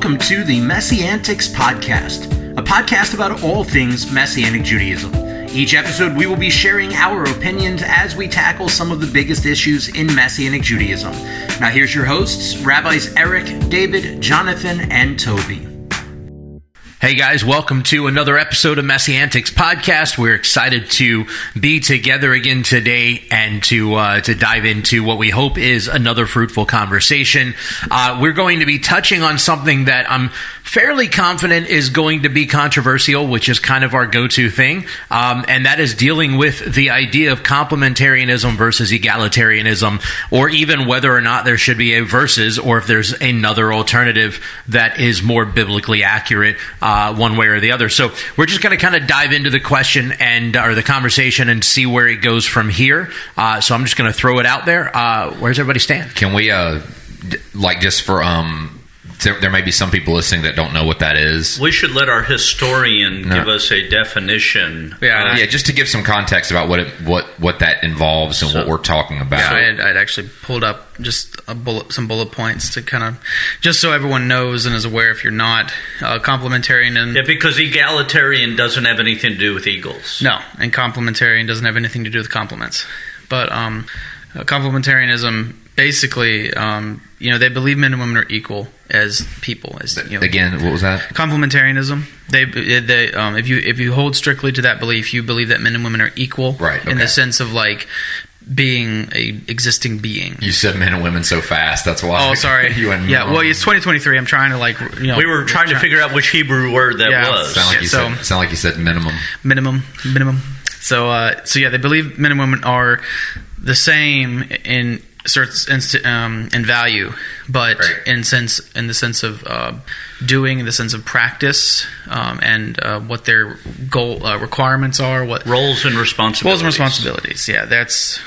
welcome to the MessianTics podcast, a podcast about all things Messianic Judaism. Each episode, we will be sharing our opinions as we tackle some of the biggest issues in Messianic Judaism. Now, here's your hosts, Rabbis Eric, David, Jonathan, and Toby. Hey guys, welcome to another episode of MessianTics podcast. We're excited to be together again today and to dive into what we hope is another fruitful conversation. We're going to be touching on something that I'm fairly confident is going to be controversial, which is kind of our go-to thing, and that is dealing with the idea of complementarianism versus egalitarianism, or even whether or not there should be a versus, or if there's another alternative that is more biblically accurate, one way or the other. So we're just going to kind of dive into the question or the conversation and see where it goes from here. So I'm just going to throw it out there. Where's everybody stand? Can we, just for... there may be some people listening that don't know what that is. We should let our historian give us a definition. Yeah, just to give some context about what that involves and what we're talking about. Yeah, I'd actually pulled up just some bullet points to kind of, just so everyone knows and is aware if you're not complementarian. Yeah, because egalitarian doesn't have anything to do with eagles. No, and complementarian doesn't have anything to do with complements. But complementarianism, basically, they believe men and women are equal as people. Again, what was that? Complementarianism. If you hold strictly to that belief, you believe that men and women are equal, right? Okay. In the sense of like being a existing being. You said men and women so fast. That's why. Oh, sorry. Well, it's 2023. I'm trying to we were trying to figure out which Hebrew word that was. Sound like you said minimum. Minimum. So they believe men and women are the same in value, but right. in the sense of doing, in the sense of practice, and what their goal requirements are, what roles and responsibilities. Yeah, that's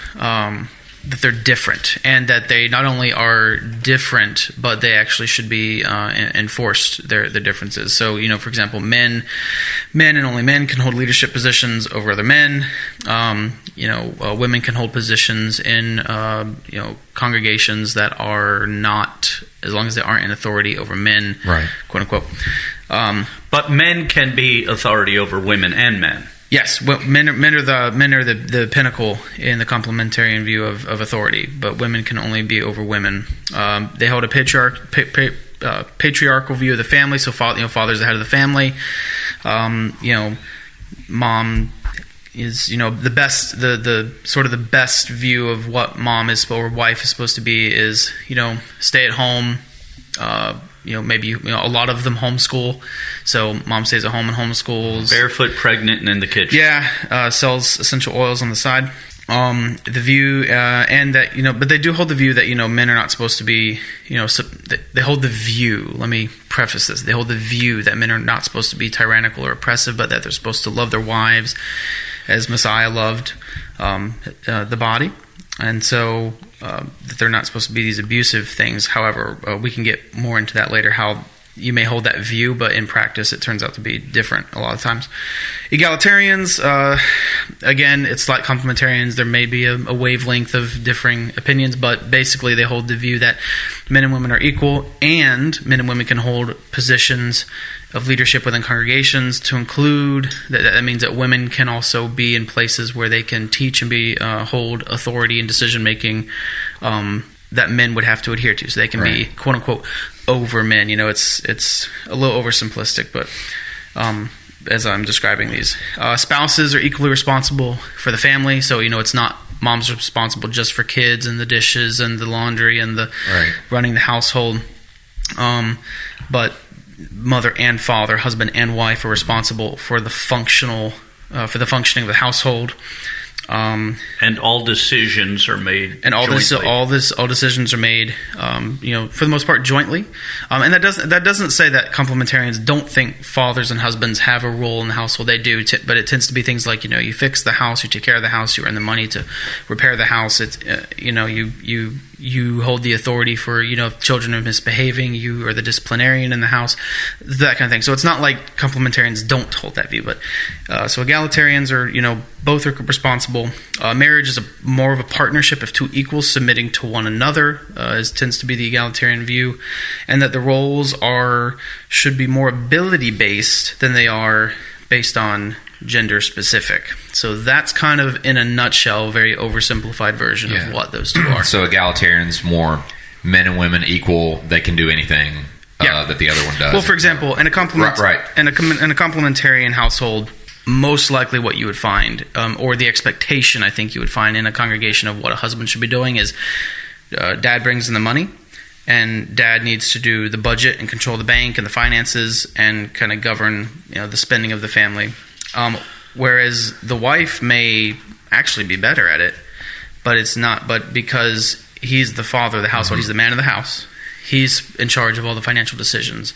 that they're different, and that they not only are different, but they actually should be enforced their differences. So, for example, men and only men can hold leadership positions over other men. Women can hold positions in congregations that are not, as long as they aren't in authority over men, right? Quote unquote. But men can be authority over women and men. Yes, well, men are the pinnacle in the complementarian view of authority, but women can only be over women. They hold a patriarchal view of the family, so father's the head of the family. Mom is the best, the sort of the best view of what mom is or wife is supposed to be is stay at home. Maybe a lot of them homeschool, so mom stays at home and homeschools. Barefoot, pregnant, and in the kitchen. Yeah, sells essential oils on the side. The view, and that but they do hold the view that men are not supposed to be. They hold the view. Let me preface this: they hold the view that men are not supposed to be tyrannical or oppressive, but that they're supposed to love their wives, as Messiah loved the body. And so that they're not supposed to be these abusive things. However, we can get more into that later, how you may hold that view, but in practice it turns out to be different a lot of times. Egalitarians, again, it's like complementarians. There may be a wavelength of differing opinions, but basically they hold the view that men and women are equal, and men and women can hold positions of leadership within congregations, to include that means that women can also be in places where they can teach and hold authority and decision making that men would have to adhere to, so they can be quote unquote over men. It's a little oversimplistic, but as I'm describing these, spouses are equally responsible for the family. So it's not mom's responsible just for kids and the dishes and the laundry and the running the household, but mother and father, husband and wife, are responsible for the functioning of the household. And all decisions are made. And all decisions are made, for the most part, jointly. And that doesn't say that complementarians don't think fathers and husbands have a role in the household. They do, but it tends to be things like you fix the house, you take care of the house, you earn the money to repair the house. It's you hold the authority for if children are misbehaving, you are the disciplinarian in the house, that kind of thing. So it's not like complementarians don't hold that view, but so egalitarians are both are responsible. Marriage is more of a partnership of two equals submitting to one another, as tends to be the egalitarian view, and that the roles should be more ability-based than they are based on gender-specific. So that's kind of, in a nutshell, a very oversimplified version of what those two are. So egalitarian's more men and women equal, they can do anything that the other one does. Well, for example, in a complementarian household, most likely what you would find, or the expectation I think you would find in a congregation of what a husband should be doing is dad brings in the money, and dad needs to do the budget and control the bank and the finances and kind of govern the spending of the family. Whereas the wife may actually be better at it, but it's not. But because he's the father of the household, he's the man of the house, he's in charge of all the financial decisions,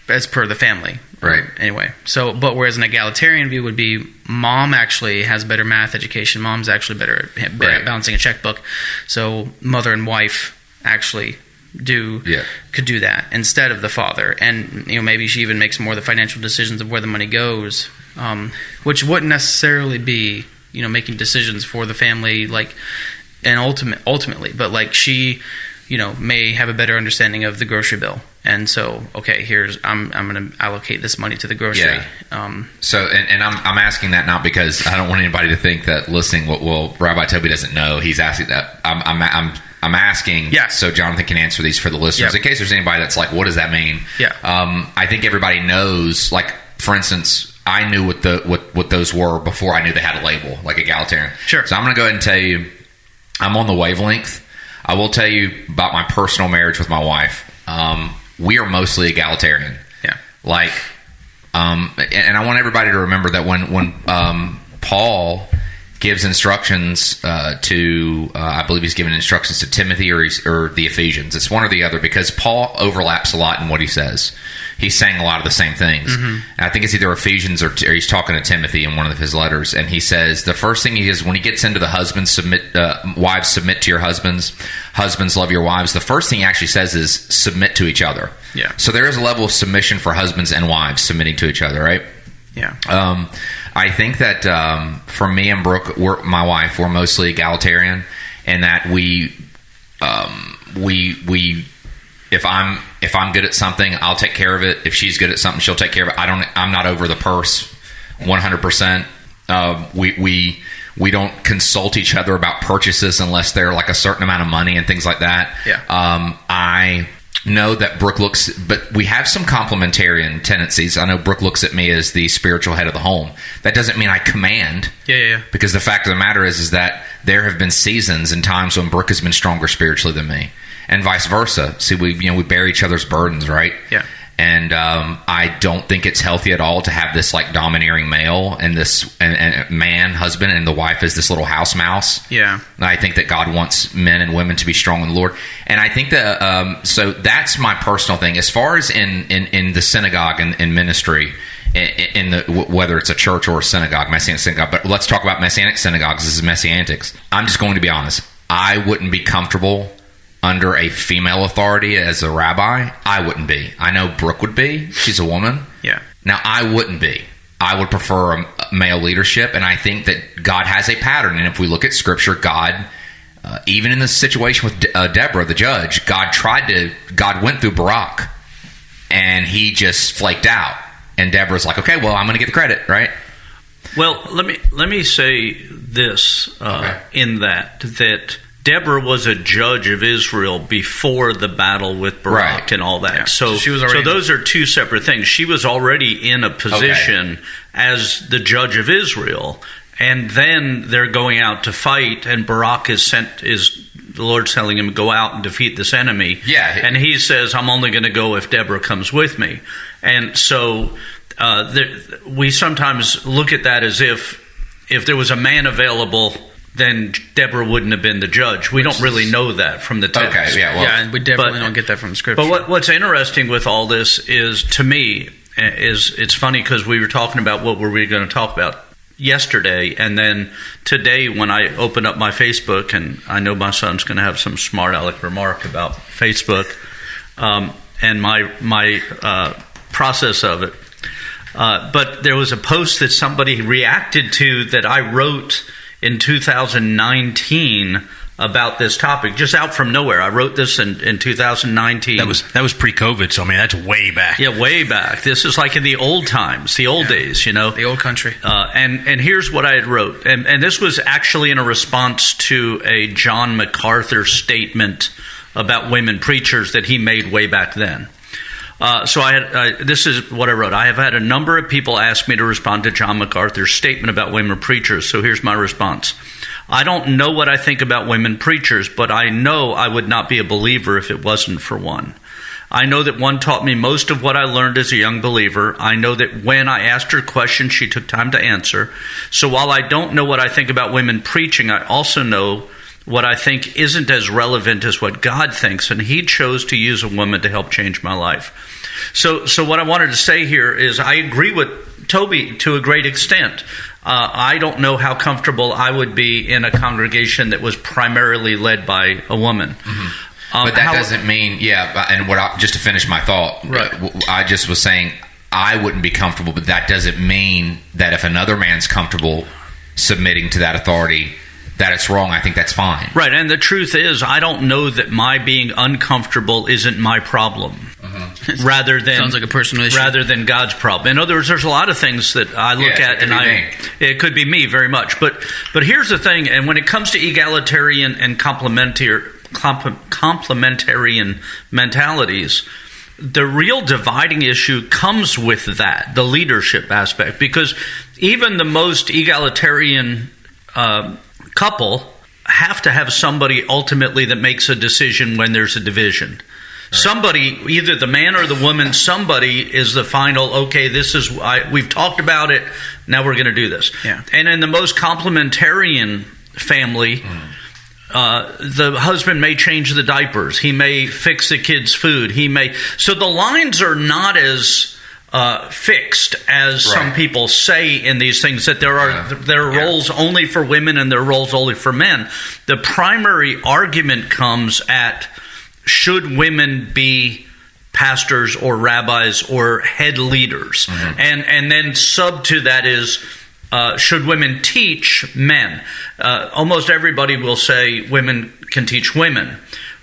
as per the family. Right. Anyway, but whereas an egalitarian view would be mom actually has better math education, mom's actually better at balancing a checkbook, so mother and wife actually could do that instead of the father, and maybe she even makes more of the financial decisions of where the money goes, which wouldn't necessarily be making decisions for the family, and ultimately, but she may have a better understanding of the grocery bill, and so I'm going to allocate this money to the grocery. So I'm asking that not because I don't want anybody to think that listening. Well, Rabbi Toby doesn't know. He's asking that. I'm asking, so Jonathan can answer these for the listeners in case there's anybody that's like, what does that mean? I think everybody knows. Like, for instance, I knew what those were before I knew they had a label, like egalitarian. Sure. So I'm going to go ahead and tell you, I'm on the wavelength. I will tell you about my personal marriage with my wife. We are mostly egalitarian. Yeah. And I want everybody to remember that when Paul gives instructions to, I believe he's given instructions to Timothy or the Ephesians. It's one or the other, because Paul overlaps a lot in what he says. He's saying a lot of the same things. And I think it's either Ephesians or he's talking to Timothy in one of his letters. And he says the first thing he is, when he gets into the husbands, wives submit to your husbands, husbands love your wives. The first thing he actually says is submit to each other. Yeah. So there is a level of submission for husbands and wives submitting to each other, right? Yeah. I think that for me and Brooke, my wife, we're mostly egalitarian, in that we if I'm good at something, I'll take care of it. If she's good at something, she'll take care of it. I'm not over the purse 100%. We don't consult each other about purchases unless they're like a certain amount of money and things like that. Yeah. I know that Brooke but we have some complementarian tendencies. I know Brooke looks at me as the spiritual head of the home. That doesn't mean I command. Yeah. Because the fact of the matter is that there have been seasons and times when Brooke has been stronger spiritually than me, and vice versa. See, we bear each other's burdens, right? Yeah. And I don't think it's healthy at all to have this like domineering male and this and man husband, and the wife is this little house mouse. Yeah. And I think that God wants men and women to be strong in the Lord, and I think that so that's my personal thing. As far as in the synagogue and in ministry, in the whether it's a church or a synagogue, Messianic synagogue. But let's talk about Messianic synagogues. This is MessianTics. I'm just going to be honest. I wouldn't be comfortable under a female authority as a rabbi. I wouldn't be. I know Brooke would be. She's a woman. Yeah. Now, I wouldn't be. I would prefer a male leadership, and I think that God has a pattern. And if we look at Scripture, God, even in the situation with Deborah the Judge, God went through Barak, and he just flaked out. And Deborah's like, okay, well, I'm going to get the credit, right? Well, let me say this in that Deborah was a judge of Israel before the battle with Barak and all that. Yeah. So she was already those are two separate things. She was already in a position as the judge of Israel, and then they're going out to fight, and Barak is the Lord's telling him to go out and defeat this enemy. Yeah. And he says, I'm only going to go if Deborah comes with me. And so we sometimes look at that as if there was a man available, then Deborah wouldn't have been the judge. We don't really know that from the text. Okay, and we definitely don't get that from Scripture. But what's interesting with all this is, to me, it's funny because we were talking about what were we going to talk about yesterday, and then today when I open up my Facebook, and I know my son's going to have some smart aleck remark about Facebook and my process of it. But there was a post that somebody reacted to that I wrote in 2019 about this topic, just out from nowhere. I wrote this in 2019. That was pre-COVID, so I mean that's way back. Yeah, way back. This is like in the old times, the old days, the old country. And here's what I had wrote, and this was actually in a response to a John MacArthur statement about women preachers that he made way back then. So this is what I wrote. I have had a number of people ask me to respond to John MacArthur's statement about women preachers. So here's my response. I don't know what I think about women preachers, but I know I would not be a believer if it wasn't for one. I know that one taught me most of what I learned as a young believer. I know that when I asked her questions, she took time to answer. So while I don't know what I think about women preaching, I also know what I think isn't as relevant as what God thinks, and he chose to use a woman to help change my life. So what I wanted to say here is I agree with Toby to a great extent. I don't know how comfortable I would be in a congregation that was primarily led by a woman. Mm-hmm. But that doesn't mean, and just to finish my thought, right. I just was saying I wouldn't be comfortable, but that doesn't mean that if another man's comfortable submitting to that authority, that it's wrong. I think that's fine. Right, and the truth is, I don't know that my being uncomfortable isn't my problem. Mm-hmm. Rather than sounds like a personal issue. Rather than God's problem. In other words, there's a lot of things that I look at, and it could be me very much. But here's the thing, and when it comes to egalitarian and complementarian mentalities, the real dividing issue comes with that, the leadership aspect, because even the most egalitarian couple have to have somebody ultimately that makes a decision when there's a division. Right. Somebody, either the man or the woman, somebody is the final, okay, we've talked about it, now we're going to do this. Yeah. And in the most complementarian family, the husband may change the diapers, he may fix the kids' food, so the lines are not as fixed as some people say in these things, that there are roles only for women and there are roles only for men. The primary argument comes at, should women be pastors or rabbis or head leaders? Mm-hmm. And then sub to that is, should women teach men? Almost everybody will say women can teach women.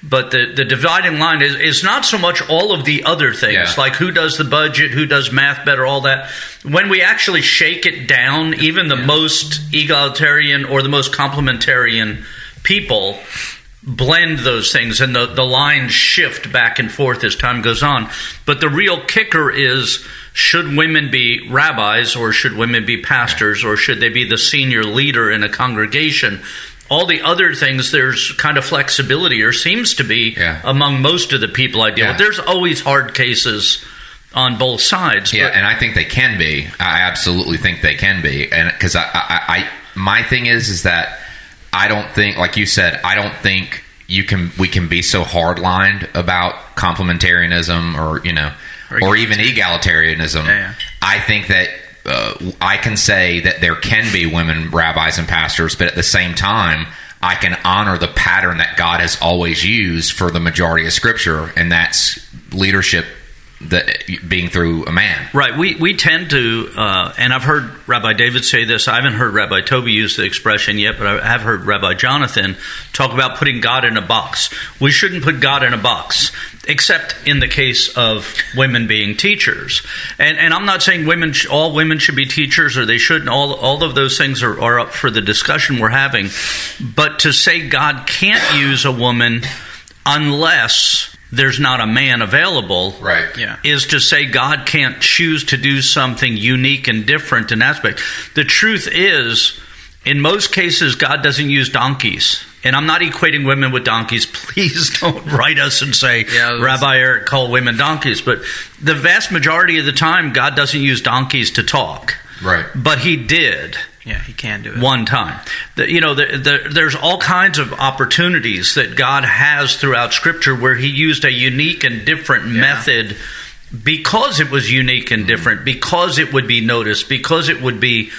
But the dividing line is not so much all of the other things, like who does the budget, who does math better, all that. When we actually shake it down, even the most egalitarian or the most complementarian people blend those things, and the lines shift back and forth as time goes on. But the real kicker is, should women be rabbis, or should women be pastors, or should they be the senior leader in a congregation? All the other things, there's kind of flexibility, or seems to be, among most of the people I deal with. There's always hard cases on both sides. Yeah, and I think they can be. I absolutely think they can be. And because my thing is that I don't think, like you said, I don't think we can be so hard-lined about complementarianism or even egalitarianism. Yeah. I think that I can say that there can be women rabbis and pastors, but at the same time, I can honor the pattern that God has always used for the majority of Scripture, and that's leadership being through a man. Right. We tend to, and I've heard Rabbi David say this. I haven't heard Rabbi Toby use the expression yet, but I have heard Rabbi Jonathan talk about putting God in a box. We shouldn't put God in a box, except in the case of women being teachers. And I'm not saying all women should be teachers, or they shouldn't. All of those things are up for the discussion we're having. But to say God can't use a woman unless there's not a man available, right? Is to say God can't choose to do something unique and different in aspect. The truth is, in most cases, God doesn't use donkeys. And I'm not equating women with donkeys. Please don't write us and say, Rabbi Eric called women donkeys. But the vast majority of the time, God doesn't use donkeys to talk. Right. But he did. Yeah, he can do it. One time. There's all kinds of opportunities that God has throughout Scripture where he used a unique and different method because it was unique and different, because it would be noticed, because it would be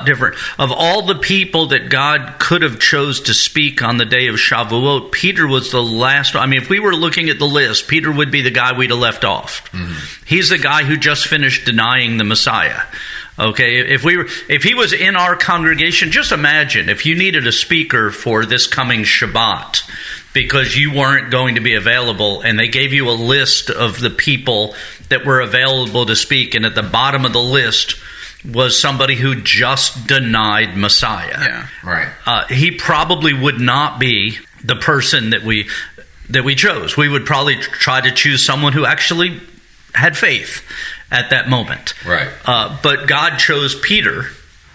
different. Of all the people that God could have chose to speak on the day of Shavuot, Peter was the last. I mean, if we were looking at the list, Peter would be the guy we'd have left off. He's the guy who just finished denying the Messiah. Okay, if he was in our congregation, just imagine if you needed a speaker for this coming Shabbat because you weren't going to be available, and they gave you a list of the people that were available to speak, and at the bottom of the list was somebody who just denied Messiah. Yeah, right. He probably would not be the person that we chose. We would probably try to choose someone who actually had faith at that moment. Right. But God chose Peter,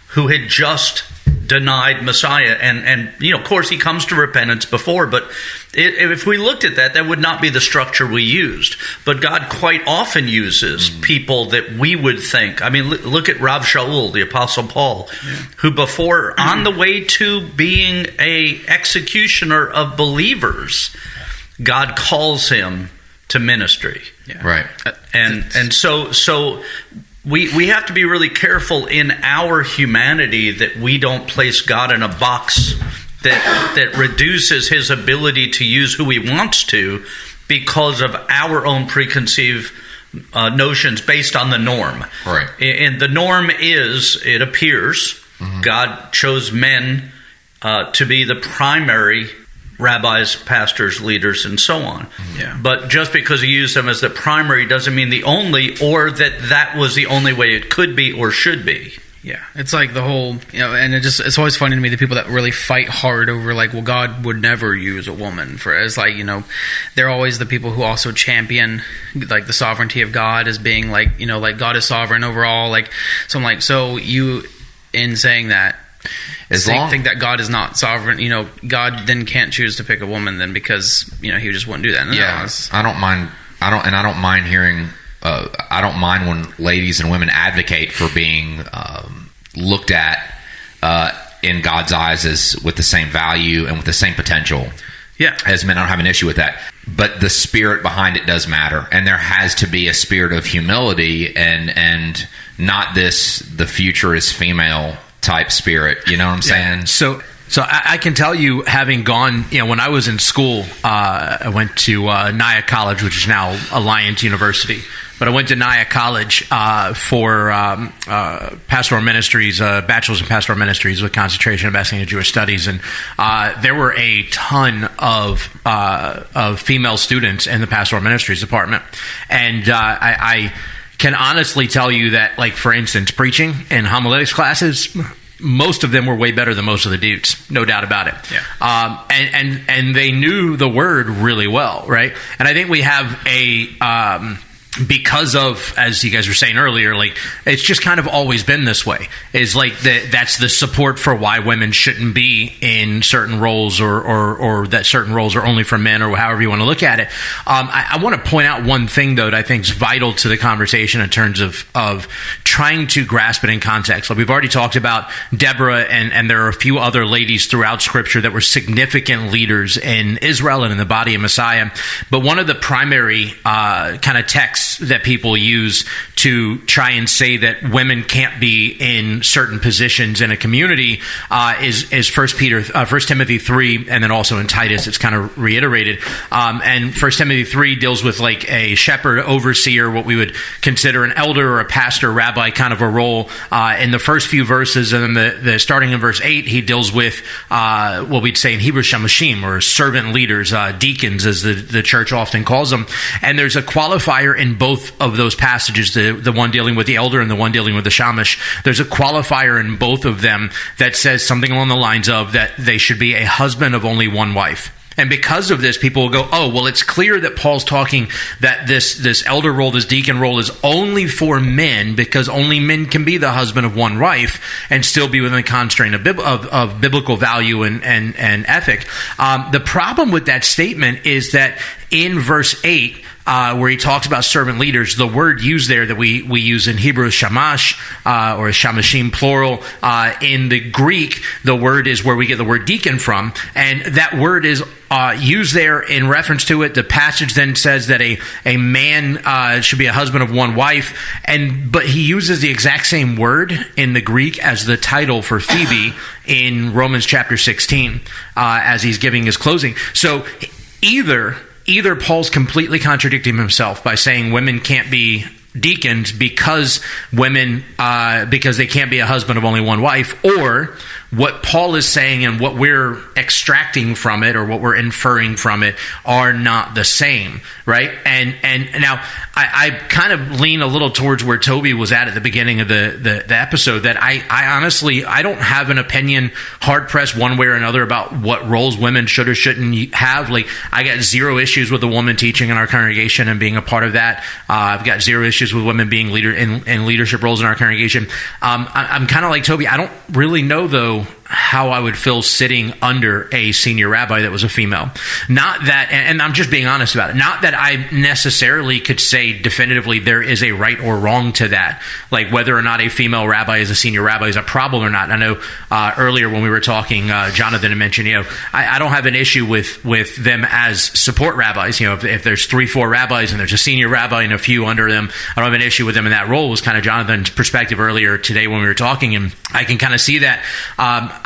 who had just denied Messiah, and of course he comes to repentance before, but if we looked at that, that would not be the structure we used. But God quite often uses people that we would think. I mean, look at Rav Shaul, the Apostle Paul, who before, on the way to being a executioner of believers, God calls him to ministry. Yeah. Right. And so we have to be really careful in our humanity that we don't place God in a box that reduces his ability to use who he wants to because of our own preconceived notions based on the norm. Right. And the norm is, it appears, God chose men to be the primary rabbis, pastors, leaders, and so on. Yeah. But just because he used them as the primary doesn't mean the only, or that was the only way it could be or should be. Yeah, it's like the whole, and it's always funny to me, the people that really fight hard over like, well, God would never use a woman for, as like, they're always the people who also champion like the sovereignty of God as being like, like God is sovereign over all. Like, so I'm like, so you, in saying that, think that God is not sovereign, God then can't choose to pick a woman then because, he just wouldn't do that. I don't mind hearing, I don't mind when ladies and women advocate for being looked at in God's eyes as with the same value and with the same potential. Yeah. As men, I don't have an issue with that. But the spirit behind it does matter. And there has to be a spirit of humility and not the future is female type spirit, you know what I'm saying? So I can tell you, having gone, when I was in school, I went to Nyack College, which is now Alliance University. But I went to Nyack College for pastoral ministries, bachelor's in pastoral ministries with concentration in Messianic Jewish studies, and there were a ton of female students in the pastoral ministries department, and I can honestly tell you that, like, for instance, preaching and homiletics classes, most of them were way better than most of the dudes, no doubt about it. Yeah. And they knew the word really well, right? And I think we have a because of, as you guys were saying earlier, like, it's just kind of always been this way. Is like that's the support for why women shouldn't be in certain roles, or that certain roles are only for men, or however you want to look at it. I want to point out one thing, though, that I think is vital to the conversation in terms of trying to grasp it in context. Like, we've already talked about Deborah, and there are a few other ladies throughout Scripture that were significant leaders in Israel and in the body of Messiah. But one of the primary kind of texts that people use to try and say that women can't be in certain positions in a community is 1 Timothy 3, and then also in Titus it's kind of reiterated. And 1 Timothy 3 deals with like a shepherd, overseer, what we would consider an elder or a pastor, rabbi kind of a role in the first few verses, and then the starting in verse 8 he deals with what we'd say in Hebrew shamashim, or servant leaders, deacons as the church often calls them. And there's a qualifier in both of those passages, the one dealing with the elder and the one dealing with the shamash. There's a qualifier in both of them that says something along the lines of that they should be a husband of only one wife. And because of this, people will go, oh, well, it's clear that Paul's talking that this elder role, this deacon role is only for men, because only men can be the husband of one wife and still be within the constraint of biblical value and ethic. The problem with that statement is that in verse 8, where he talks about servant leaders, the word used there that we use in Hebrew is shamash, or shamashim plural. In the Greek, the word is where we get the word deacon from, and that word is used there in reference to it. The passage then says that a man should be a husband of one wife, but he uses the exact same word in the Greek as the title for Phoebe in Romans chapter 16 as he's giving his closing. So either Paul's completely contradicting himself by saying women can't be deacons because they can't be a husband of only one wife, or what Paul is saying and what we're extracting from it or what we're inferring from it are not the same, right? And now I kind of lean a little towards where Toby was at the beginning of the episode, that I honestly, I don't have an opinion hard pressed one way or another about what roles women should or shouldn't have. Like, I got zero issues with a woman teaching in our congregation and being a part of that. I've got zero issues with women being in leadership roles in our congregation. I'm kind of like Toby. I don't really know, though, how I would feel sitting under a senior rabbi that was a female. Not that, and I'm just being honest about it, not that I necessarily could say definitively there is a right or wrong to that, like whether or not a female rabbi is a senior rabbi is a problem or not. I know earlier when we were talking, Jonathan had mentioned, I don't have an issue with them as support rabbis. If there's 3-4 rabbis and there's a senior rabbi and a few under them, I don't have an issue with them in that role. Was kind of Jonathan's perspective earlier today when we were talking, and I can kind of see that.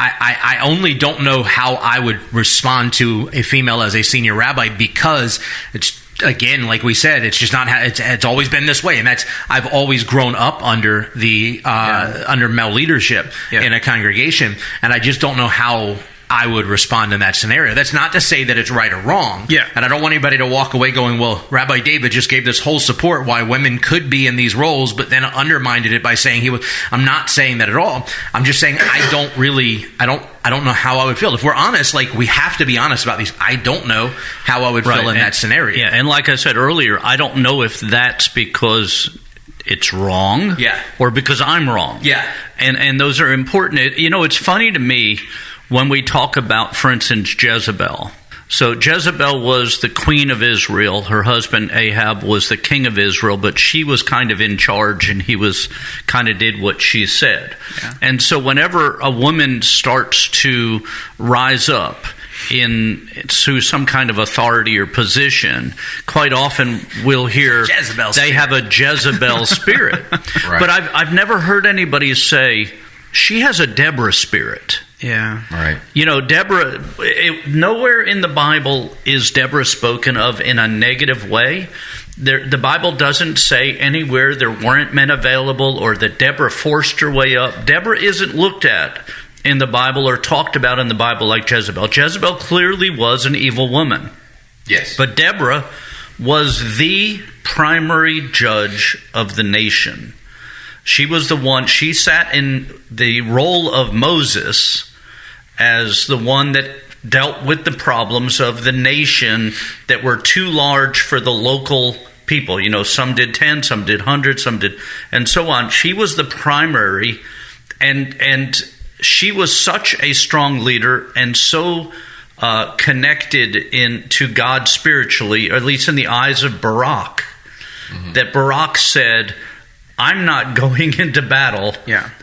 I only don't know how I would respond to a female as a senior rabbi, because it's, again, like we said, it's just not how it's always been this way, and I've always grown up under the under male leadership in a congregation, and I just don't know how I would respond in that scenario. That's not to say that it's right or wrong. Yeah. And I don't want anybody to walk away going, well, Rabbi David just gave this whole support why women could be in these roles, but then undermined it by saying he was. I'm not saying that at all. I'm just saying I don't know how I would feel. If we're honest, like, we have to be honest about these. I don't know how I would feel in that scenario. Yeah, and like I said earlier, I don't know if that's because it's wrong, or because I'm wrong. Yeah. And those are important. It's funny to me when we talk about, for instance, Jezebel. So Jezebel was the queen of Israel. Her husband Ahab was the king of Israel, but she was kind of in charge, and he was kind of did what she said. Yeah. And so whenever a woman starts to rise up through some kind of authority or position, quite often we'll hear they have a Jezebel spirit. Right. But I've never heard anybody say she has a Deborah spirit. Yeah. Right. Deborah, nowhere in the Bible is Deborah spoken of in a negative way. The Bible doesn't say anywhere there weren't men available or that Deborah forced her way up. Deborah isn't looked at in the Bible or talked about in the Bible like Jezebel. Jezebel clearly was an evil woman. Yes. But Deborah was the primary judge of the nation. She was the one, she sat in the role of Moses as the one that dealt with the problems of the nation that were too large for the local people. Some did 10, some did 100, some did, and so on. She was the primary, and she was such a strong leader and so connected to God spiritually, or at least in the eyes of Barak, that Barak said, I'm not going into battle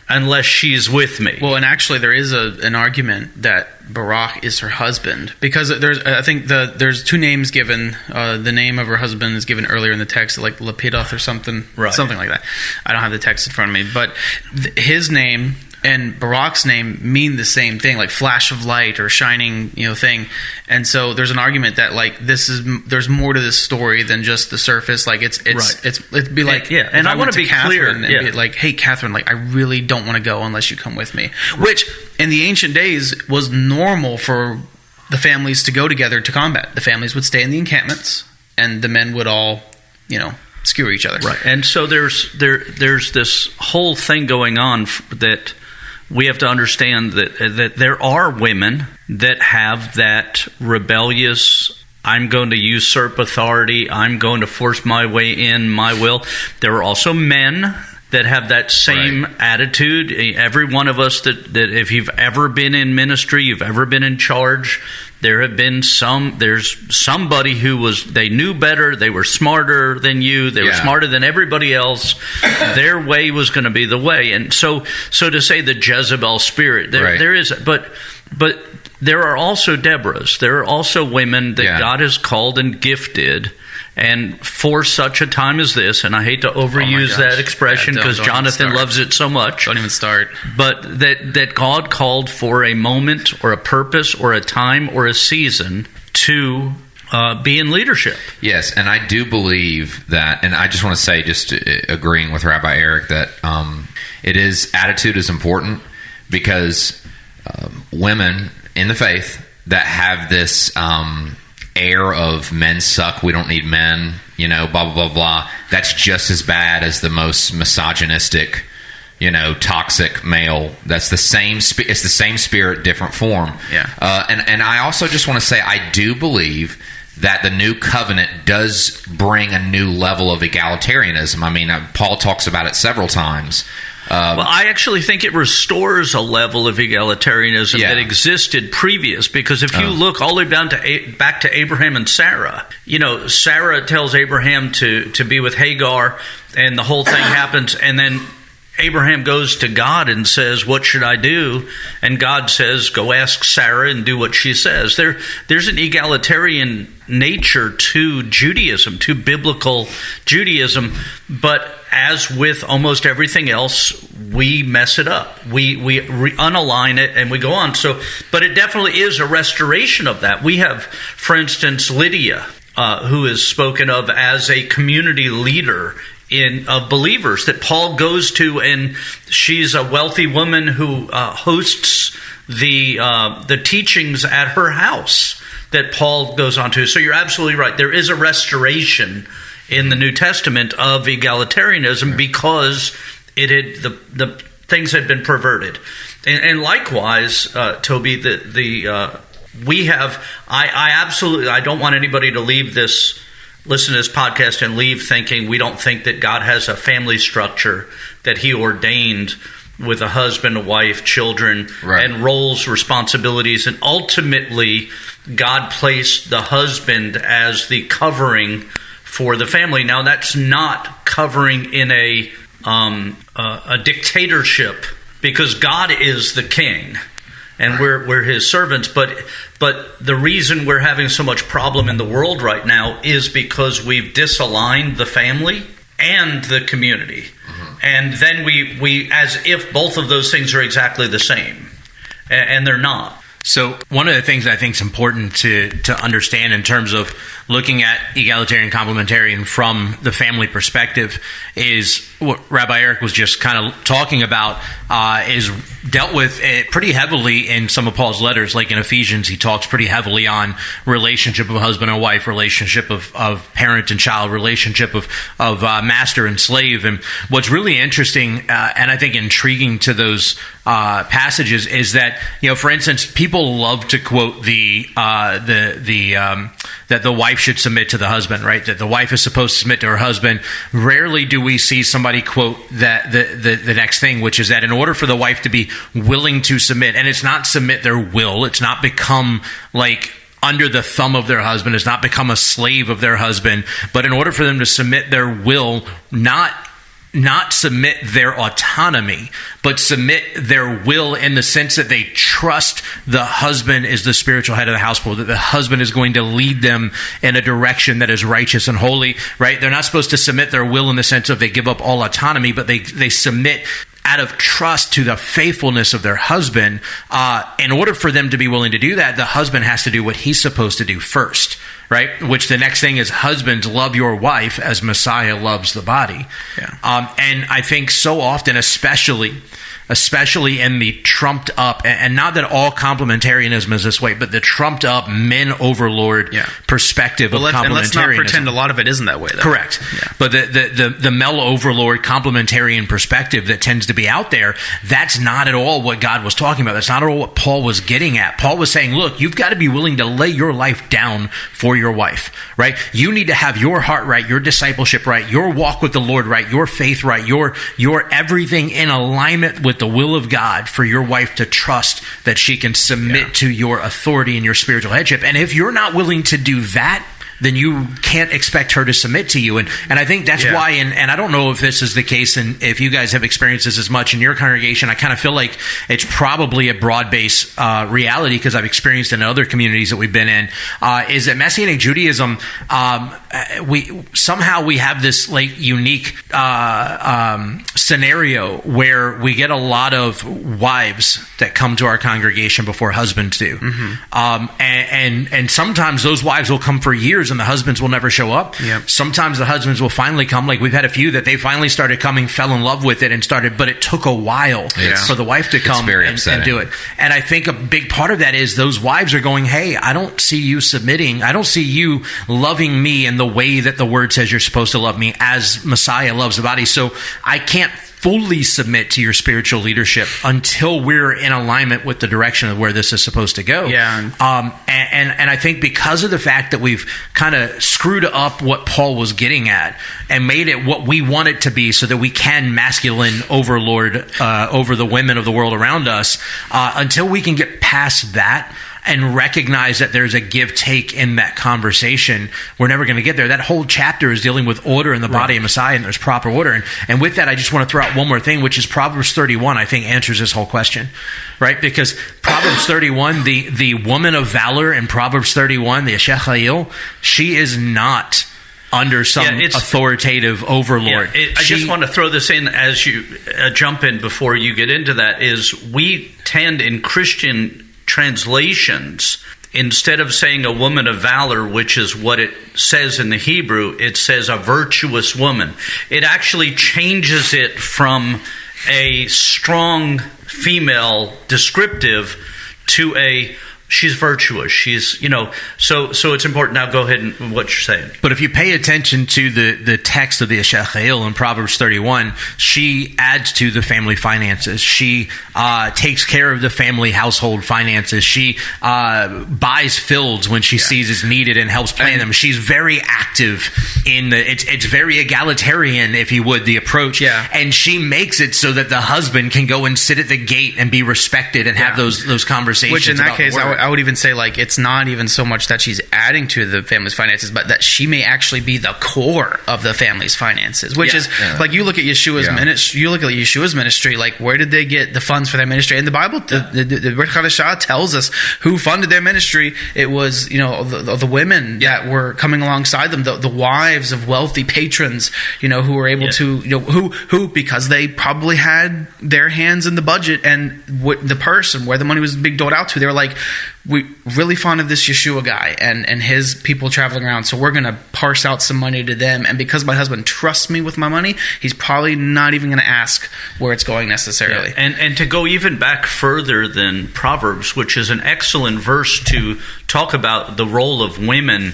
unless she's with me. Well, and actually there is an argument that Barak is her husband, because there's two names given. The name of her husband is given earlier in the text, like Lapidoth or something, something like that. I don't have the text in front of me, but his name and Barak's name mean the same thing, like flash of light or shining, thing. And so there's an argument that, like, there's more to this story than just the surface. Like, it'd be like, and I want to be clear, and be like, hey, Catherine, like, I really don't want to go unless you come with me. Which in the ancient days was normal for the families to go together to combat. The families would stay in the encampments, and the men would all, skewer each other. Right. And so there's this whole thing going on that we have to understand that there are women that have that rebellious, I'm going to usurp authority, I'm going to force my way in, my will. There are also men that have that same attitude. Every one of us that if you've ever been in ministry, you've ever been in charge, There have been there's somebody who they knew better, they were smarter than you, they were smarter than everybody else. Their way was going to be the way. And so to say the Jezebel spirit, there is, but there are also Deborahs. There are also women that God has called and gifted, and for such a time as this, and I hate to overuse that expression because Jonathan loves it so much. Don't even start. But that God called for a moment or a purpose or a time or a season to be in leadership. Yes, and I do believe that, and I just want to say, just agreeing with Rabbi Eric, that attitude is important, because women in the faith that have this air of men suck, we don't need men, blah, blah, blah, blah. That's just as bad as the most misogynistic, toxic male. That's the same. It's the same spirit, different form. Yeah. And I also just want to say, I do believe that the new covenant does bring a new level of egalitarianism. I mean, Paul talks about it several times. Well, I actually think it restores a level of egalitarianism that existed previous, because if you look all the way back to Abraham and Sarah, Sarah tells Abraham to be with Hagar, and the whole thing happens, and then Abraham goes to God and says, "What should I do?" And God says, "Go ask Sarah and do what she says." There's an egalitarian nature to Judaism, to biblical Judaism, but as with almost everything else, we mess it up. We unalign it and we go on. But it definitely is a restoration of that. We have, for instance, Lydia, who is spoken of as a community leader of believers that Paul goes to, and she's a wealthy woman who hosts the teachings at her house that Paul goes on to. So you're absolutely right. There is a restoration in the New Testament of egalitarianism because the things had been perverted. And likewise, Toby, we have. I absolutely. I don't want anybody to listen to this podcast and leave thinking we don't think that God has a family structure that He ordained with a husband, a wife, children, and roles, responsibilities, and ultimately God placed the husband as the covering for the family. Now, that's not covering in a dictatorship, because God is the king and we're His servants. But the reason we're having so much problem in the world right now is because we've disaligned the family and the community. And then we as if both of those things are exactly the same, and they're not. So one of the things I think is important to understand in terms of looking at egalitarian complementarian from the family perspective is what Rabbi Eric was just kind of talking about, is dealt with pretty heavily in some of Paul's letters. Like in Ephesians, he talks pretty heavily on relationship of husband and wife, relationship of parent and child, relationship of master and slave. And what's really interesting and I think intriguing to those passages is that, for instance, people love to quote that the wife should submit to the husband, right? That the wife is supposed to submit to her husband. Rarely do we see somebody quote that the next thing, which is that in order for the wife to be willing to submit, and it's not submit their will, it's not become like under the thumb of their husband, it's not become a slave of their husband, but in order for them to submit their will, not submit their autonomy, but submit their will in the sense that they trust the husband is the spiritual head of the household, that the husband is going to lead them in a direction that is righteous and holy, right? They're not supposed to submit their will in the sense of they give up all autonomy, but they submit out of trust to the faithfulness of their husband. In order for them to be willing to do that, the husband has to do what he's supposed to do first, right? Which the next thing is, husbands, love your wife as Messiah loves the body. Yeah. And I think so often, especially in the trumped up, and not that all complementarianism is this way, but the trumped up men overlord perspective of complementarianism. And let's not pretend a lot of it isn't that way, though. Correct. Yeah. But the male overlord complementarian perspective that tends to be out there, that's not at all what God was talking about. That's not at all what Paul was getting at. Paul was saying, look, you've got to be willing to lay your life down for your wife, right? You need to have your heart right, your discipleship right, your walk with the Lord right, your faith right, your everything in alignment with with the will of God for your wife to trust that she can submit to your authority and your spiritual headship. And if you're not willing to do that, then you can't expect her to submit to you. And I think that's why, and I don't know if this is the case and if you guys have experienced this as much in your congregation, I kind of feel like it's probably a broad-based reality because I've experienced in other communities that we've been in, is that Messianic Judaism, we have this like unique scenario where we get a lot of wives that come to our congregation before husbands do. And sometimes those wives will come for years and the husbands will never show up. Sometimes the husbands will finally come. Like we've had a few that they finally started coming, fell in love with it and started, but it took a while for the wife to come and do it. And I think a big part of that is those wives are going, hey, I don't see you submitting. I don't see you loving me in the way that the word says you're supposed to love me as Messiah loves the body. So I can't fully submit to your spiritual leadership until we're in alignment with the direction of where this is supposed to go. And I think because of the fact that we've kind of screwed up what Paul was getting at and made it what we want it to be so that we can masculine overlord over the women of the world around us, until we can get past that and recognize that there's a give-take in that conversation, we're never going to get there. That whole chapter is dealing with order in the body of Messiah, and there's proper order. And with that, I just want to throw out one more thing, which is Proverbs 31, I think, answers this whole question, right? Because Proverbs 31, the woman of valor in Proverbs 31, the Eshet Chayil, she is not under some authoritative overlord. I just want to throw this in as you jump in before you get into that, is we tend in Christian translations, instead of saying a woman of valor, which is what it says in the Hebrew, it says a virtuous woman. It actually changes it from a strong female descriptive to a she's virtuous. She's, so it's important. Now go ahead and what you're saying. But if you pay attention to the text of the Eshet Chayil in Proverbs 31, she adds to the family finances. She takes care of the family household finances. She buys fields when she sees it's needed and helps plan them. She's very active in it's very egalitarian, if you would, the approach. And she makes it so that the husband can go and sit at the gate and be respected and have those conversations. Which in that case, I would even say, like, it's not even so much that she's adding to the family's finances, but that she may actually be the core of the family's finances, which is like, you look at Yeshua's ministry, Yeshua's ministry, like, where did they get the funds for their ministry? And the Bible, the Brit Chadashah tells us who funded their ministry. It was, the women that were coming alongside them, the wives of wealthy patrons, who were able to, who because they probably had their hands in the budget and the purse and where the money was being doled out to, they were like, we really fond of this Yeshua guy and his people traveling around, so we're going to parse out some money to them. And because my husband trusts me with my money, he's probably not even going to ask where it's going necessarily. And to go even back further than Proverbs, which is an excellent verse to talk about the role of women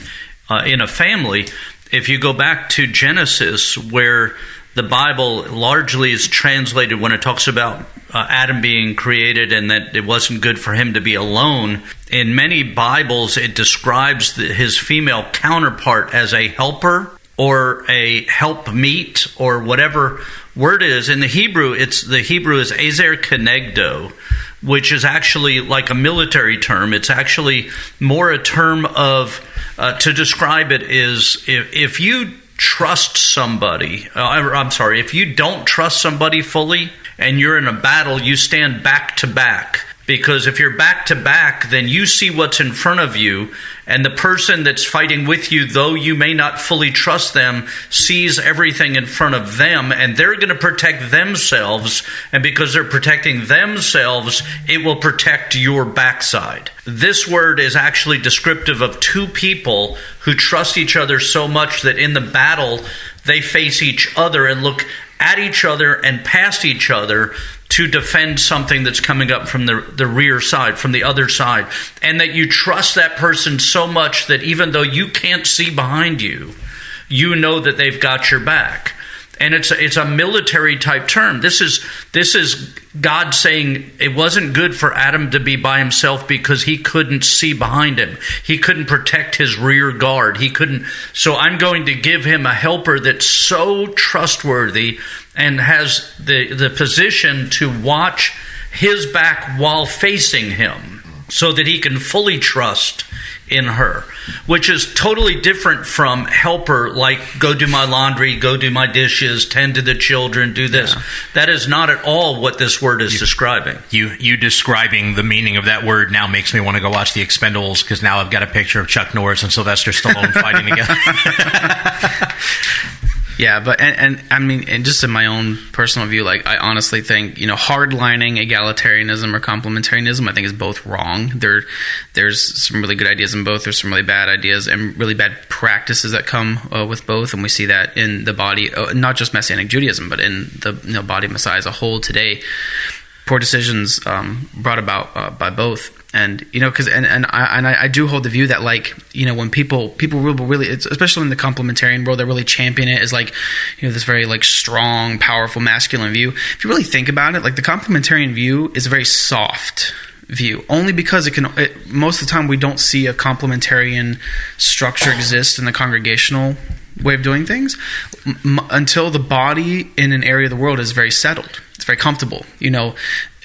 in a family, if you go back to Genesis, where the Bible largely is translated when it talks about Adam being created and that it wasn't good for him to be alone. In many Bibles, it describes his female counterpart as a helper or a helpmeet or whatever word it is. In the Hebrew, the Hebrew is ezer kenegdo, which is actually like a military term. It's actually more a term of, to describe it is, if you trust somebody, if you don't trust somebody fully and you're in a battle, you stand back to back. Because if you're back to back, then you see what's in front of you, and the person that's fighting with you, though you may not fully trust them, sees everything in front of them, and they're going to protect themselves, and because they're protecting themselves, it will protect your backside. This word is actually descriptive of two people who trust each other so much that in the battle, they face each other and look at each other and past each other to defend something that's coming up from the rear side, from the other side. And that you trust that person so much that even though you can't see behind you, you know that they've got your back. And it's a military type term. This is God saying it wasn't good for Adam to be by himself because he couldn't see behind him. He couldn't protect his rear guard. He couldn't. So I'm going to give him a helper that's so trustworthy and has the position to watch his back while facing him so that he can fully trust in her, which is totally different from helper, like go do my laundry, go do my dishes, tend to the children, do this. Yeah. That is not at all what this word is describing. You describing the meaning of that word now makes me want to go watch The Expendables, because now I've got a picture of Chuck Norris and Sylvester Stallone fighting together. Yeah, but and I mean, and just in my own personal view, like I honestly think, hardlining egalitarianism or complementarianism, I think is both wrong. There's some really good ideas in both. There's some really bad ideas and really bad practices that come with both, and we see that in the body, not just Messianic Judaism, but in the body of Messiah as a whole today. Poor decisions brought about by both. And because I do hold the view that, like, when people really, especially in the complementarian world, they really champion it as like, this very like strong, powerful, masculine view. If you really think about it, like the complementarian view is a very soft view, only because most of the time we don't see a complementarian structure exist in the congregational way of doing things until the body in an area of the world is very settled. It's very comfortable.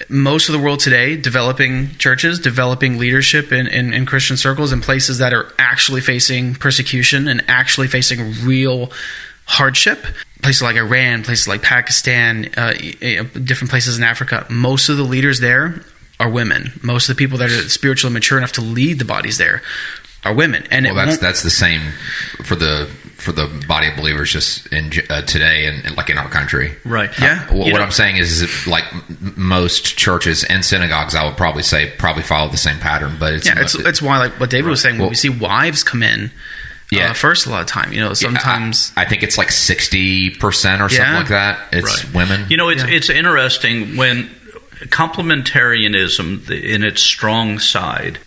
Most of the world today, developing churches, developing leadership in Christian circles in places that are actually facing persecution and actually facing real hardship. Places like Iran, places like Pakistan, different places in Africa. Most of the leaders there are women. Most of the people that are spiritually mature enough to lead the bodies there are women. And that's the same for the body of believers just in today and like in our country, right? Yeah. What I'm saying is like most churches and synagogues, I would probably say follow the same pattern, but it's why, like what David was saying, when we see wives come in. First a lot of time, sometimes I think it's like 60% or something like that. It's women. It's interesting when complementarianism in its strong side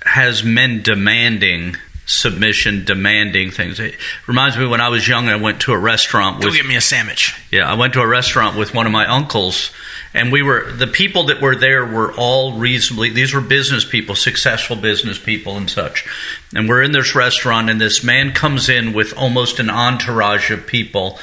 has men demanding submission, demanding things. It reminds me when I was young, I went to a restaurant. Go get me a sandwich. Yeah, I went to a restaurant with one of my uncles, and the people that were there were all these were business people, successful business people and such. And we're in this restaurant, and this man comes in with almost an entourage of people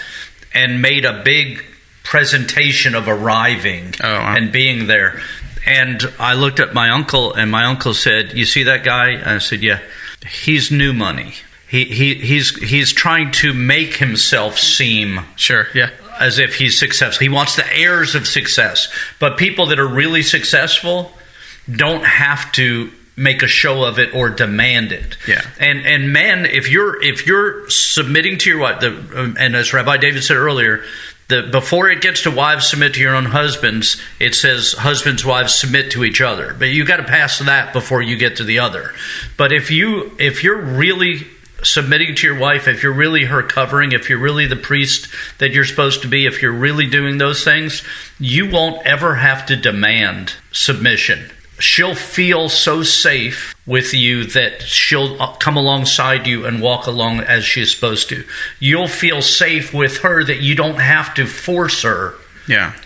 and made a big presentation of arriving and being there. And I looked at my uncle, and my uncle said, "You see that guy?" And I said, "Yeah, he's new money. He's trying to make himself seem as if he's successful. He wants the airs of success. But people that are really successful don't have to make a show of it or demand it. Yeah. And men, if you're submitting to your wife, and as Rabbi David said earlier, before it gets to wives submit to your own husbands, it says husbands, wives submit to each other. But you got to pass that before you get to the other. But if you're really submitting to your wife, if you're really her covering, if you're really the priest that you're supposed to be, if you're really doing those things, you won't ever have to demand submission. She'll feel so safe with you that she'll come alongside you and walk along as she's supposed to. You'll feel safe with her that you don't have to force her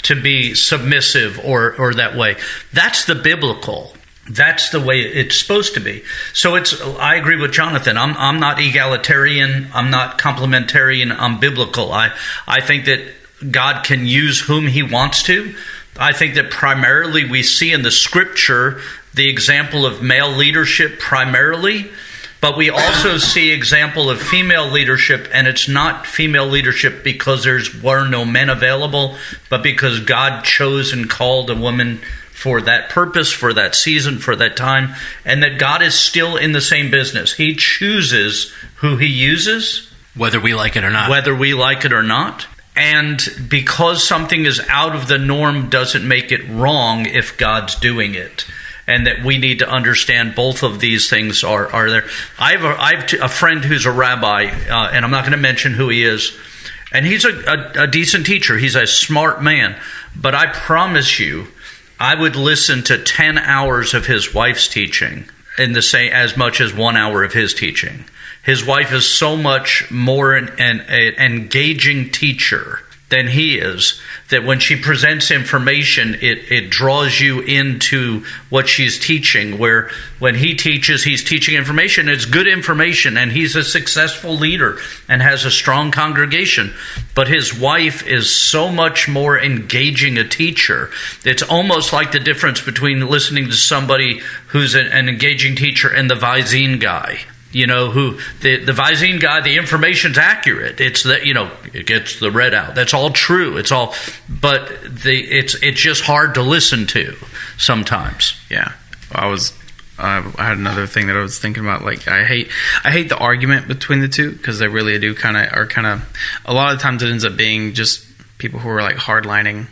to be submissive or that way. That's the biblical. That's the way it's supposed to be. So I agree with Jonathan. I'm not egalitarian. I'm not complementarian. I'm biblical. I think that God can use whom he wants to. I think that primarily we see in the scripture the example of male leadership primarily, but we also see example of female leadership, and it's not female leadership because were no men available, but because God chose and called a woman for that purpose, for that season, for that time, and that God is still in the same business. He chooses who he uses. Whether we like it or not. And because something is out of the norm doesn't make it wrong if God's doing it. And that we need to understand both of these things are there. I have a friend who's a rabbi, and I'm not going to mention who he is. And he's a decent teacher. He's a smart man. But I promise you, I would listen to 10 hours of his wife's teaching as much as 1 hour of his teaching. His wife is so much more an engaging teacher than he is, that when she presents information, it draws you into what she's teaching, where when he teaches, he's teaching information. It's good information, and he's a successful leader and has a strong congregation. But his wife is so much more engaging a teacher. It's almost like the difference between listening to somebody who's an engaging teacher and the Visine guy. Who the Visine guy, the information's accurate. It's that, it gets the readout. That's all true. It's all, but it's just hard to listen to sometimes. Yeah. I had another thing that I was thinking about. Like, I hate the argument between the two, because they really do kind of, a lot of times it ends up being just people who are like hardlining,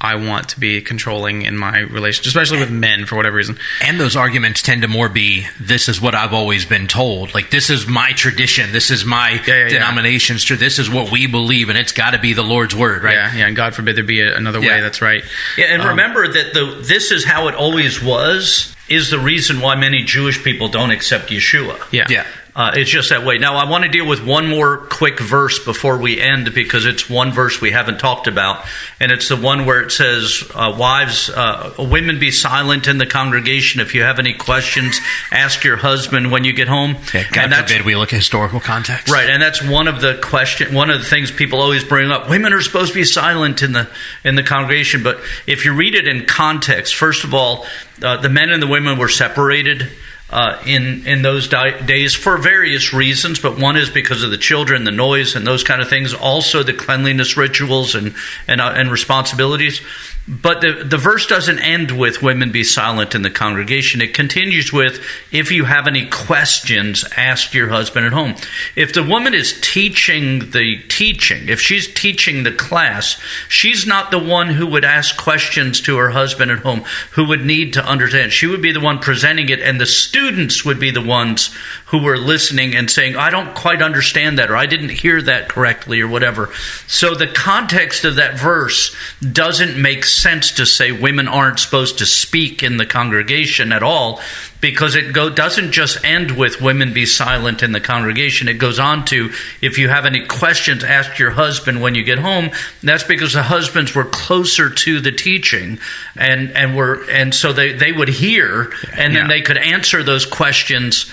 I want to be controlling in my relationship, especially with men for whatever reason. And those arguments tend to more be, this is what I've always been told. Like, this is my tradition. This is my denomination's tradition. This is what we believe, and it's got to be the Lord's word, right? Yeah, and God forbid there be another way. That's right. Yeah, and remember that this is how it always was, is the reason why many Jewish people don't accept Yeshua. Yeah. It's just that way. Now, I want to deal with one more quick verse before we end, because it's one verse we haven't talked about, and it's the one where it says, "Wives, women, be silent in the congregation. If you have any questions, ask your husband when you get home." Yeah, God forbid we look at historical context, right? And that's one of the things people always bring up. Women are supposed to be silent in the congregation, but if you read it in context, first of all, the men and the women were separated. In those days for various reasons, but one is because of the children, the noise, and those kind of things. Also, the cleanliness rituals and responsibilities. But the verse doesn't end with "women be silent in the congregation." It continues with, "If you have any questions, ask your husband at home." If the woman is teaching the teaching, if she's teaching the class, she's not the one who would ask questions to her husband at home, who would need to understand. She would be the one presenting it, and the students would be the ones who were listening and saying, "I don't quite understand that," or "I didn't hear that correctly," or whatever. So the context of that verse doesn't make sense to say women aren't supposed to speak in the congregation at all, because it doesn't just end with "women be silent in the congregation." It goes on to, "If you have any questions, ask your husband when you get home." That's because the husbands were closer to the teaching, and so they would hear, and then they could answer those questions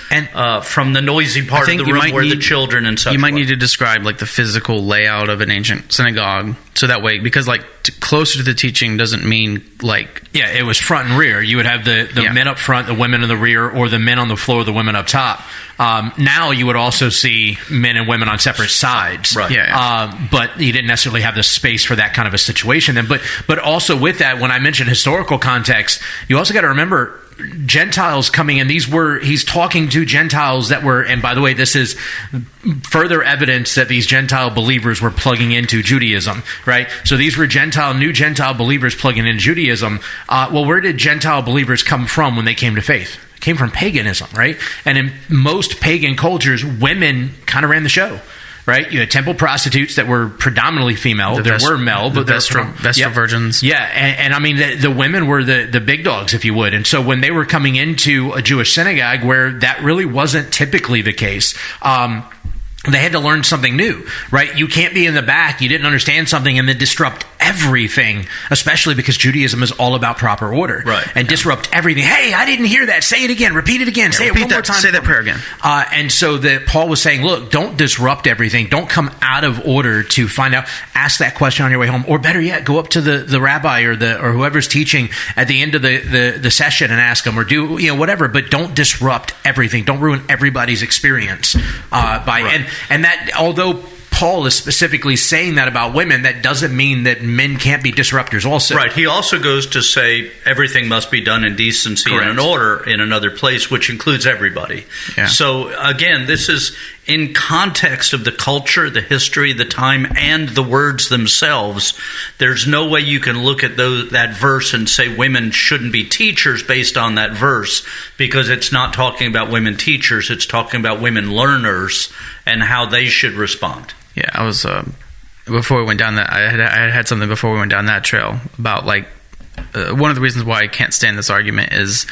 from the noisy part of the room where the children and such. You might need to describe like the physical layout of an ancient synagogue, so that way, because like closer to the teaching doesn't mean like it was front and rear. You would have the men up front, the women in the rear, or the men on the floor, the women up top. Now you would also see men and women on separate sides, right? But you didn't necessarily have the space for that kind of a situation then. But also with that, when I mentioned historical context, you also got to remember Gentiles coming in. He's talking to Gentiles that were, and by the way, this is further evidence that these Gentile believers were plugging into Judaism, right? So these were new Gentile believers plugging in Judaism. Well, where did Gentile believers come from when they came to faith? It came from paganism, right? And in most pagan cultures, women kind of ran the show. Right, you had temple prostitutes that were predominantly female. There were male, but Vestal virgins. Yeah, and I mean the women were the big dogs, if you would. And so when they were coming into a Jewish synagogue where that really wasn't typically the case, they had to learn something new, right? You can't be in the back, you didn't understand something, and then disrupt everything, especially because Judaism is all about proper order. Right. And disrupt everything. Hey, I didn't hear that. Say it again. Repeat it again. Say it one more time. Say that prayer again. And so Paul was saying, look, don't disrupt everything. Don't come out of order to find out. Ask that question on your way home. Or better yet, go up to the rabbi or whoever's teaching at the end of the session and ask them, or do whatever. But don't disrupt everything. Don't ruin everybody's experience and that, although Paul is specifically saying that about women, that doesn't mean that men can't be disruptors also. Right. He also goes to say everything must be done in decency and in order in another place, which includes everybody. Yeah. So again, this is in context of the culture, the history, the time, and the words themselves. There's no way you can look at that verse and say women shouldn't be teachers based on that verse, because it's not talking about women teachers. It's talking about women learners and how they should respond. Yeah, I was before we went down that. I had something before we went down that trail about like one of the reasons why I can't stand this argument is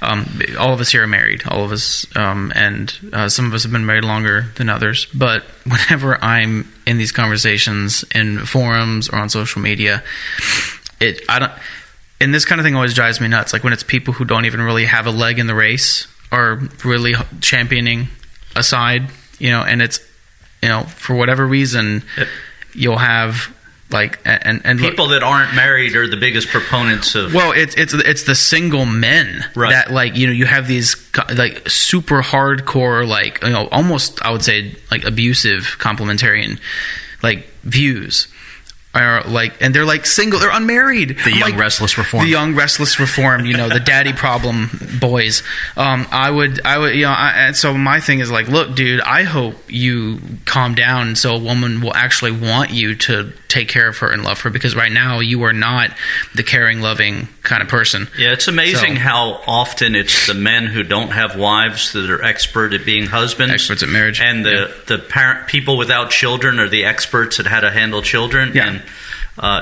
all of us here are married, all of us, and some of us have been married longer than others. But whenever I'm in these conversations in forums or on social media, and this kind of thing always drives me nuts. Like when it's people who don't even really have a leg in the race are really championing a side, and it's, for whatever reason, you'll have like and people that aren't married are the biggest proponents of. Well, it's the single men that you have these like super hardcore, like almost I would say like abusive complementarian like views. Are like, and they're like single, they're unmarried. The young restless reform. The young restless reform, the daddy problem boys. I would, and so my thing is like, look, dude, I hope you calm down so a woman will actually want you to take care of her and love her, because right now you are not the caring, loving kind of person. Yeah, it's amazing how often it's the men who don't have wives that are expert at being husbands, experts at marriage, and the parent people without children are the experts at how to handle children. Yeah. And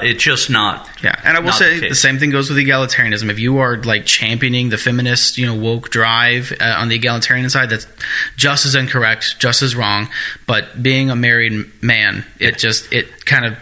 it's just not. Yeah, and I will say the same thing goes with egalitarianism. If you are like championing the feminist, woke drive on the egalitarian side, that's just as incorrect, just as wrong. But being a married man, it kind of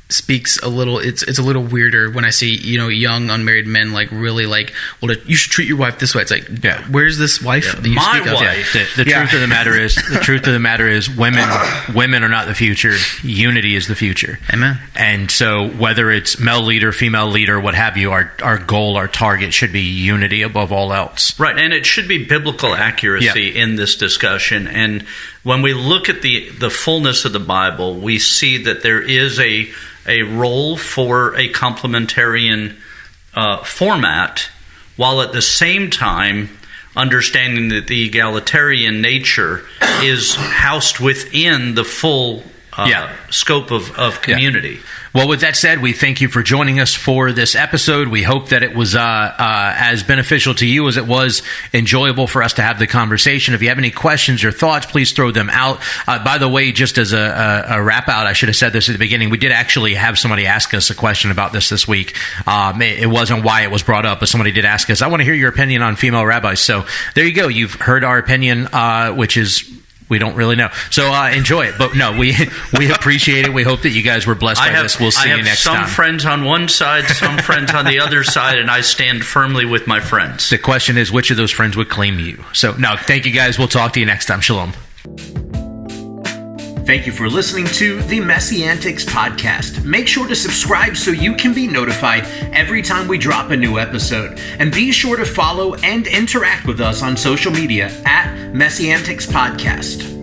speaks a little. It's a little weirder when I see young unmarried men like really like, well, you should treat your wife this way. It's like, where's this wife that you my speak wife? The truth of the matter is women are not the future. Unity is the future. Amen. And so whether it's male leader, female leader, what have you, our goal, our target should be unity above all else. Right, and it should be biblical accuracy in this discussion. And when we look at the fullness of the Bible, we see that there is a role for a complementarian format, while at the same time understanding that the egalitarian nature is housed within the full scope of community. Yeah. Well, with that said, we thank you for joining us for this episode. We hope that it was as beneficial to you as it was enjoyable for us to have the conversation. If you have any questions or thoughts, please throw them out. By the way, just as a wrap out, I should have said this at the beginning. We did actually have somebody ask us a question about this week. It wasn't why it was brought up, but somebody did ask us, I want to hear your opinion on female rabbis. So there you go. You've heard our opinion, which is... we don't really know. So enjoy it. But no, we appreciate it. We hope that you guys were blessed by this. We'll see you next time. I have some friends on one side, some friends on the other side, and I stand firmly with my friends. The question is, which of those friends would claim you? So no, thank you guys. We'll talk to you next time. Shalom. Thank you for listening to the MessianTics podcast. Make sure to subscribe so you can be notified every time we drop a new episode. And be sure to follow and interact with us on social media at MessianTics Podcast.